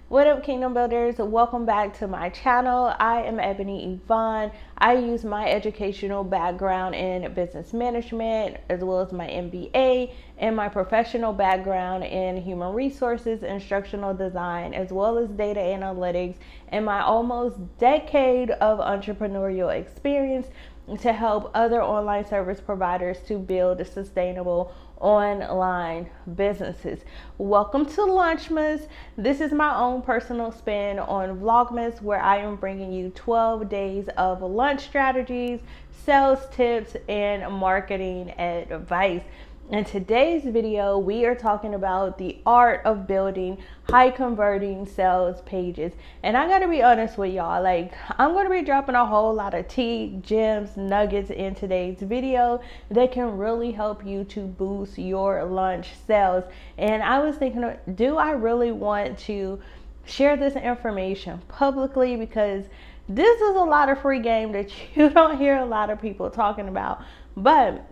What up, Kingdom Builders? Welcome back to my channel. I am Ebony Evaughn. I use my educational background in business management, as well as my MBA, and my professional background in human resources, instructional design, as well as data analytics, and my almost decade of entrepreneurial experience to help other online service providers to build sustainable online businesses. Welcome to Launchmas. This is my own personal spin on Vlogmas, where I am bringing you 12 days of launch strategies, sales tips, and marketing advice. In today's video, we are talking about the art of building high converting sales pages. And I gotta be honest with y'all, I'm gonna be dropping a whole lot of tea, gems, nuggets in today's video that can really help you to boost your launch sales. And I was thinking, do I really want to share this information publicly? Because this is a lot of free game that you don't hear a lot of people talking about. But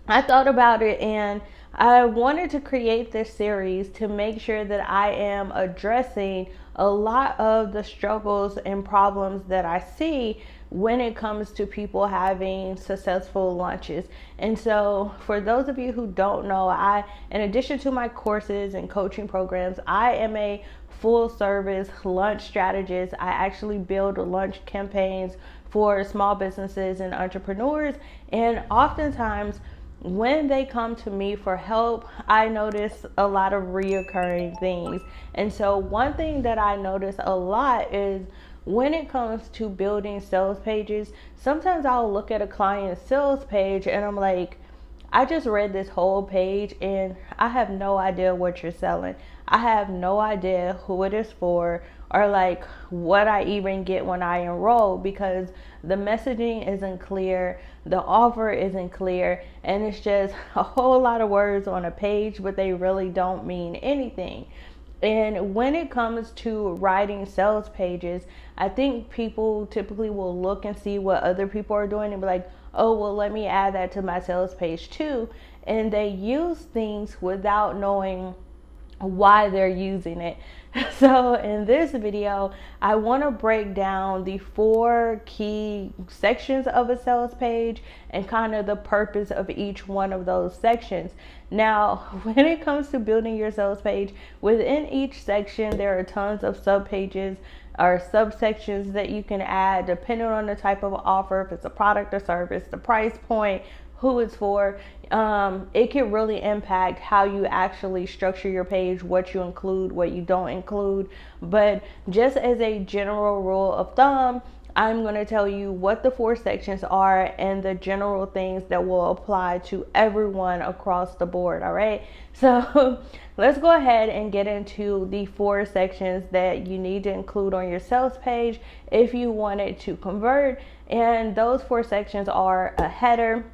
I thought about it, and I wanted to create this series to make sure that I am addressing a lot of the struggles and problems that I see when it comes to people having successful launches. And so for those of you who don't know, in addition to my courses and coaching programs, I am a full service launch strategist. I actually build launch campaigns for small businesses and entrepreneurs. And oftentimes, when they come to me for help, I notice a lot of reoccurring things. And so one thing that I notice a lot is when it comes to building sales pages, sometimes I'll look at a client's sales page and I'm like, I just read this whole page and I have no idea what you're selling. I have no idea who it is for, or like what I even get when I enroll, because the messaging isn't clear, the offer isn't clear, and it's just a whole lot of words on a page, but they really don't mean anything. And when it comes to writing sales pages, I think people typically will look and see what other people are doing and be like, oh, well, let me add that to my sales page too. And they use things without knowing why they're using it. So in this video, I want to break down the 4 key sections of a sales page and kind of the purpose of each one of those sections. Now, when it comes to building your sales page, within each section, there are tons of sub pages or subsections that you can add depending on the type of offer, if it's a product or service, the price point, who it's for. It can really impact how you actually structure your page, what you include, what you don't include. But just as a general rule of thumb, I'm going to tell you what the 4 sections are and the general things that will apply to everyone across the board. All right, so let's go ahead and get into the 4 sections that you need to include on your sales page if you want it to convert. And those 4 sections are a header.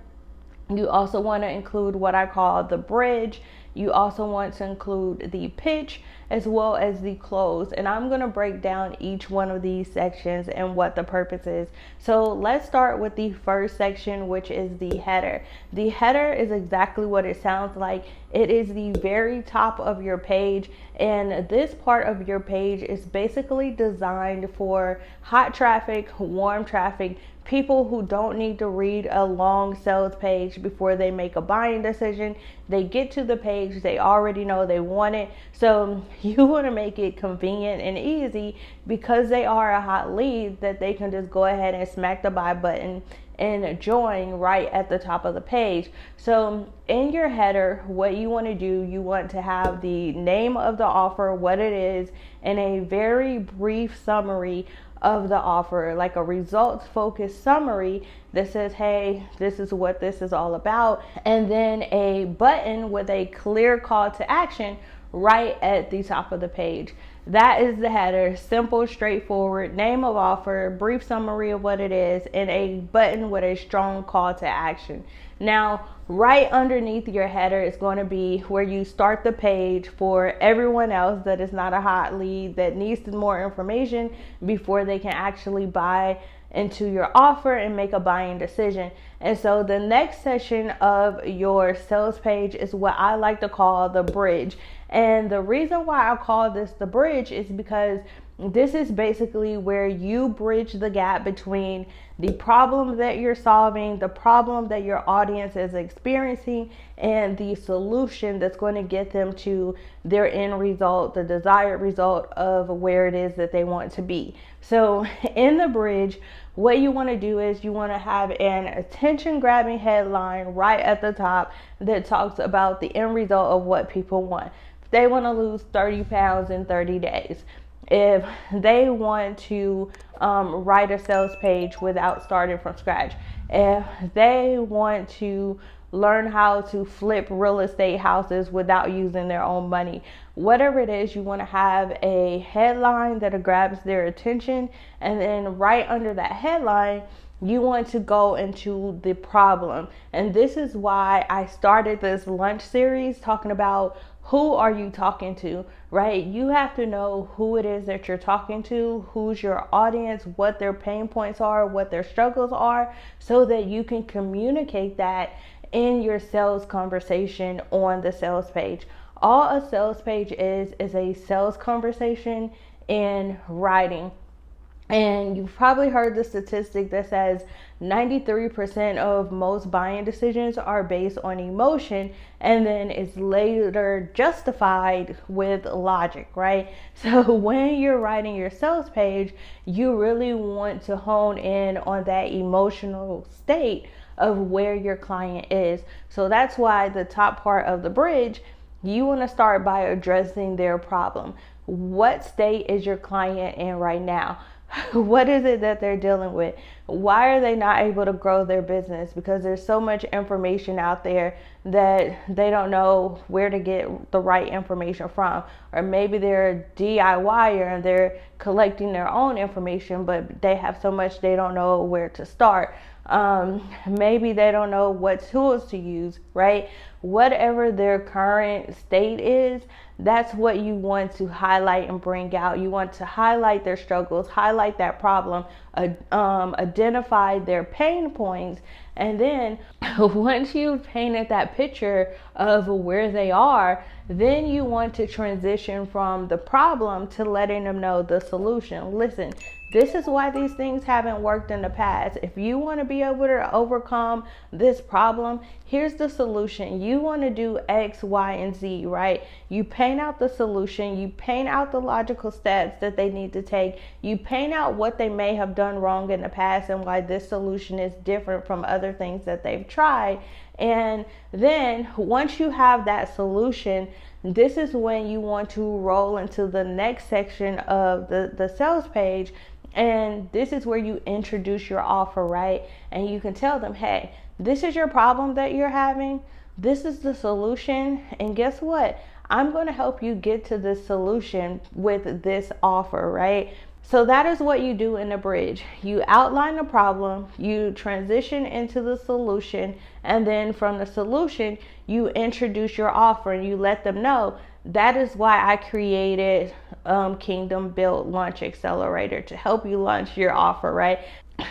You also want to include what I call the bridge. You also want to include the pitch as well as the close. And I'm going to break down each one of these sections and what the purpose is. So let's start with the first section, which is the header. The header is exactly what it sounds like. It is the very top of your page. And this part of your page is basically designed for hot traffic, warm traffic, people who don't need to read a long sales page before they make a buying decision. They get to the page, they already know they want it. So you want to make it convenient and easy, because they are a hot lead, that they can just go ahead and smack the buy button and join right at the top of the page. So in your header, what you want to do, you want to have the name of the offer, what it is, and a very brief summary of the offer, like a results focused summary that says, hey, this is what this is all about, and then a button with a clear call to action right at the top of the page. That is the header. Simple, straightforward, name of offer, brief summary of what it is, and a button with a strong call to action. Now, right underneath your header is going to be where you start the page for everyone else that is not a hot lead, that needs more information before they can actually buy into your offer and make a buying decision. And so the next section of your sales page is what I like to call the bridge. And the reason why I call this the bridge is because this is basically where you bridge the gap between the problem that you're solving, the problem that your audience is experiencing, and the solution that's going to get them to their end result, the desired result of where it is that they want to be. So in the bridge, what you want to do is you want to have an attention grabbing headline right at the top that talks about the end result of what people want. If they want to lose 30 pounds in 30 days, if they want to write a sales page without starting from scratch, if they want to learn how to flip real estate houses without using their own money, whatever it is, you want to have a headline that grabs their attention. And then right under that headline, you want to go into the problem. And this is why I started this lunch series talking about who are you talking to, right? You have to know who it is that you're talking to, who's your audience, what their pain points are, what their struggles are, so that you can communicate that in your sales conversation on the sales page. All a sales page is a sales conversation in writing. And you've probably heard the statistic that says 93% of most buying decisions are based on emotion, and then it's later justified with logic, right? So when you're writing your sales page, you really want to hone in on that emotional state of where your client is. So that's why the top part of the bridge, you want to start by addressing their problem. What state is your client in right now? What is it that they're dealing with? Why are they not able to grow their business? Because there's so much information out there that they don't know where to get the right information from. Or maybe they're a DIYer and they're collecting their own information, but they have so much they don't know where to start. Maybe they don't know what tools to use, right? Whatever their current state is, that's what you want to highlight and bring out. You want to highlight their struggles, highlight that problem, identify their pain points. And then once you've painted that picture of where they are, then you want to transition from the problem to letting them know the solution. Listen, this is why these things haven't worked in the past. If you want to be able to overcome this problem, here's the solution. You want to do X, Y, and Z, right? You paint out the solution. You paint out the logical steps that they need to take. You paint out what they may have done wrong in the past and why this solution is different from other things that they've tried. And then once you have that solution, this is when you want to roll into the next section of the sales page. And this is where you introduce your offer, right? And you can tell them, hey, this is your problem that you're having. This is the solution. And guess what? I'm going to help you get to this solution with this offer, right? So that is what you do in the bridge. You outline the problem, you transition into the solution, and then from the solution, you introduce your offer and you let them know. That is why I created Kingdom Built Launch Accelerator, to help you launch your offer, right?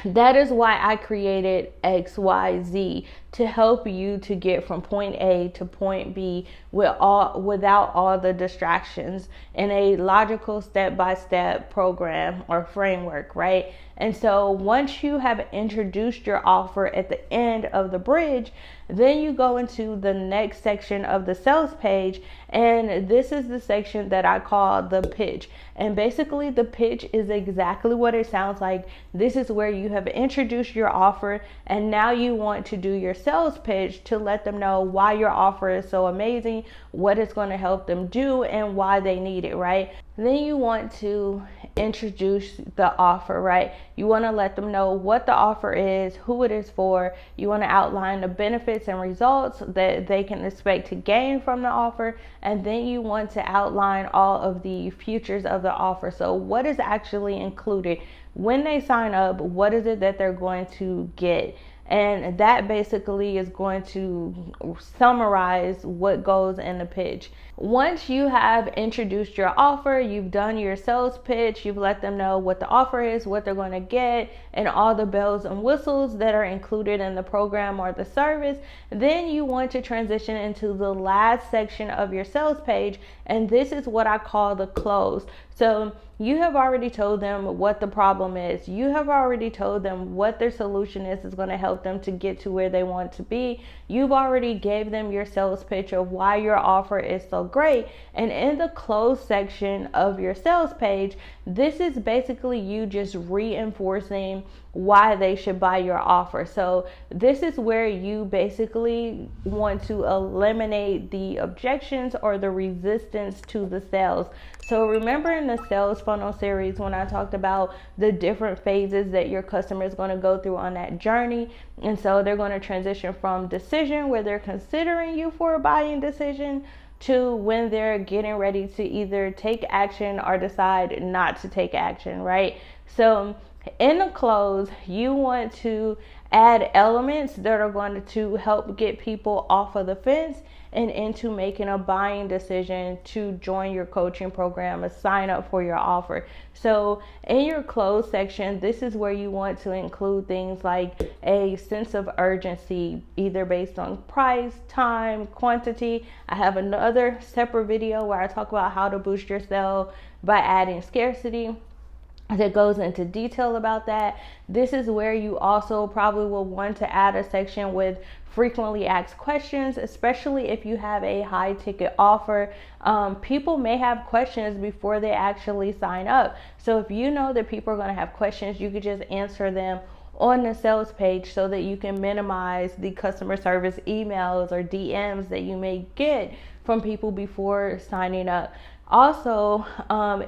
That is why I created XYZ, to help you to get from point A to point B without all the distractions, in a logical step-by-step program or framework, right? And so once you have introduced your offer at the end of the bridge, then you go into the next section of the sales page, and this is the section that I call the pitch. And basically the pitch is exactly what it sounds like. This is where you have introduced your offer, and now you want to do your sales pitch to let them know why your offer is so amazing, what it's going to help them do, and why they need it, right? Then you want to introduce the offer, right? You want to let them know what the offer is, who it is for. You want to outline the benefits and results that they can expect to gain from the offer. And then you want to outline all of the features of the offer. So what is actually included when they sign up? What is it that they're going to get? And that basically is going to summarize what goes in the pitch. Once you have introduced your offer, you've done your sales pitch, you've let them know what the offer is, what they're going to get, and all the bells and whistles that are included in the program or the service, then you want to transition into the last section of your sales page, and this is what I call the close. So you have already told them what the problem is. You have already told them what their solution is going to help them to get to where they want to be. You've already gave them your sales pitch of why your offer is so great. And in the close section of your sales page, this is basically you just reinforcing why they should buy your offer. So this is where you basically want to eliminate the objections or the resistance to the sales. So remember in the sales funnel series when I talked about the different phases that your customer is going to go through on that journey. And so they're going to transition from decision, where they're considering you for a buying decision, to when they're getting ready to either take action or decide not to take action, right? So in the close, you want to add elements that are going to help get people off of the fence and into making a buying decision to join your coaching program or sign up for your offer. So in your close section, this is where you want to include things like a sense of urgency, either based on price, time, quantity. I have another separate video where I talk about how to boost your sale by adding scarcity that goes into detail about that. This is where you also probably will want to add a section with frequently asked questions, especially if you have a high ticket offer. People may have questions before they actually sign up. So if you know that people are going to have questions, you could just answer them on the sales page so that you can minimize the customer service emails or DMs that you may get from people before signing up. Also,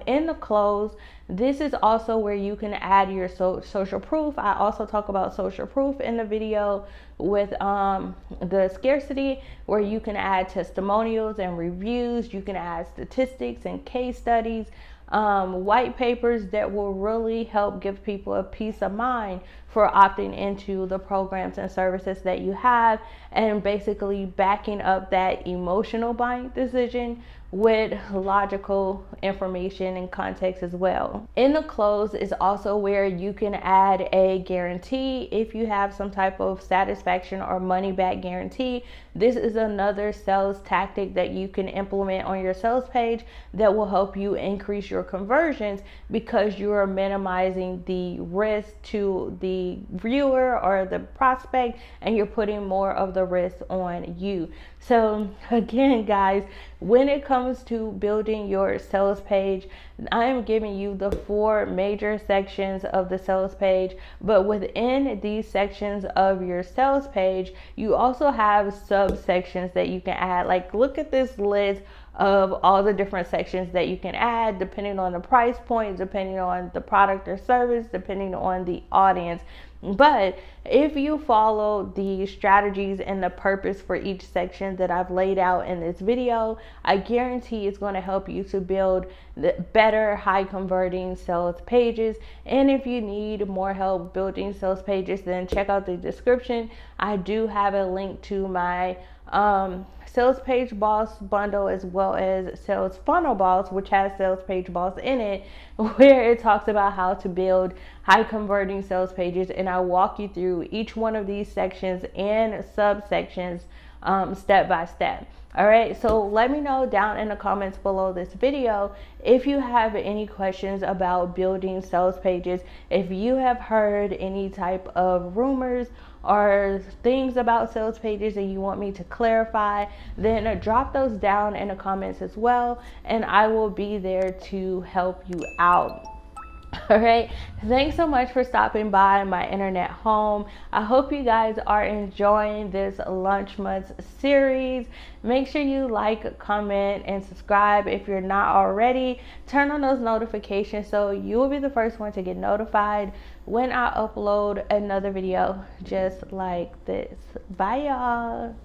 in the close, this is also where you can add your social proof. I also talk about social proof in the video with the scarcity, where you can add testimonials and reviews. You can add statistics and case studies, white papers that will really help give people a peace of mind for opting into the programs and services that you have, and basically backing up that emotional buying decision with logical information and context as well. In the close is also where you can add a guarantee. If you have some type of satisfaction or money back guarantee, this is another sales tactic that you can implement on your sales page that will help you increase your conversions, because you are minimizing the risk to the viewer or the prospect, and you're putting more of the risk on you. So again, guys, when it comes to building your sales page, I am giving you the 4 major sections of the sales page, but within these sections of your sales page, you also have subsections that you can add. Like, look at this list of all the different sections that you can add, depending on the price point, depending on the product or service, depending on the audience. But if you follow the strategies and the purpose for each section that I've laid out in this video, I guarantee it's going to help you to build the better, high converting sales pages. And if you need more help building sales pages, then check out the description. I do have a link to my Sales Page Boss bundle, as well as Sales Funnel Boss, which has Sales Page Boss in it, where it talks about how to build high converting sales pages, and I walk you through each one of these sections and subsections step by step. All right, so let me know down in the comments below this video if you have any questions about building sales pages. If you have heard any type of rumors or things about sales pages and you want me to clarify, then drop those down in the comments as well, and I will be there to help you out. All right, thanks so much for stopping by my internet home. I hope you guys are enjoying this Launchmas series. Make sure you like, comment, and subscribe if you're not already. Turn on those notifications so you will be the first one to get notified when I upload another video just like this. Bye, y'all.